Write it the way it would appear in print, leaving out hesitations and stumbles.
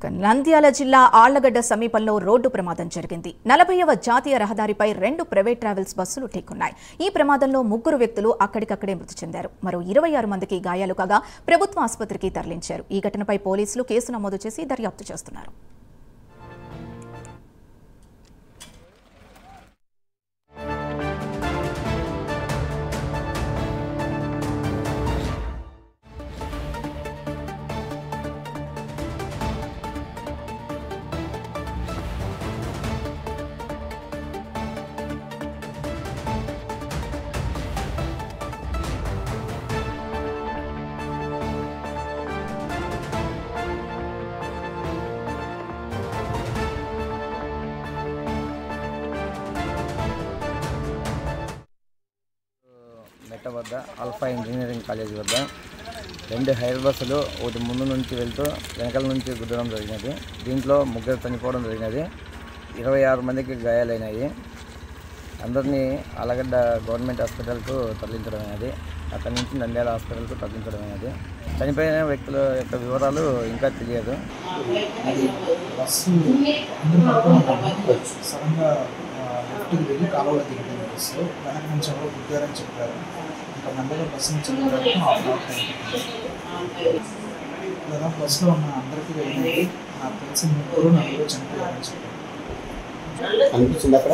నంద్యాల జిల్లా ఆళ్లగడ్డ సమీపంలో రోడ్డు ప్రమాదం జరిగింది. 40వ జాతీయ రహదారిపై 2 ప్రైవేట్ ట్రావెల్స్ బస్సులు ఢీకొన్నాయి. ఈ ప్రమాదంలో 3 వ్యక్తులు అక్కడికక్కడే మృతి చెందారు. మరో 26 మందికి గాయాలు కాగా ప్రభుత్వ ఆసుపత్రికి తరలించారు. ఈ ఘటనపై పోలీసులు కేసు నమోదు చేసి దర్యాప్తు చేస్తున్నారు. మెట్ట వద్ద ఆల్ఫా ఇంజనీరింగ్ కాలేజ్ వద్ద 2 హైర్ బస్సులు ఒకటి ముందు నుంచి వెళ్తూ వెనకాల నుంచి గుద్దడం జరిగినది. దీంట్లో 3 చనిపోవడం జరిగినది. 26 మందికి గాయాలైనాయి. అందరినీ ఆళ్లగడ్డ గవర్నమెంట్ హాస్పిటల్కు తరలించడమైనది. అక్కడి నుంచి నంద్యాల హాస్పిటల్కు తరలించడమైనది. చనిపోయిన వ్యక్తుల యొక్క వివరాలు ఇంకా తెలియదు. కాలువలో దిగిపోయింది బస్సు. వెనక నుంచి ఎవరో గుద్దారని చెప్పారు. ఇంకా మధ్యలో బస్సు నుంచి లేదా బస్సులో ఉన్న అందరికీ వెళ్ళింది. నాకు తెలిసి 3 చనిపోయారని చెప్పారు. అనిపిస్తుంది అక్కడ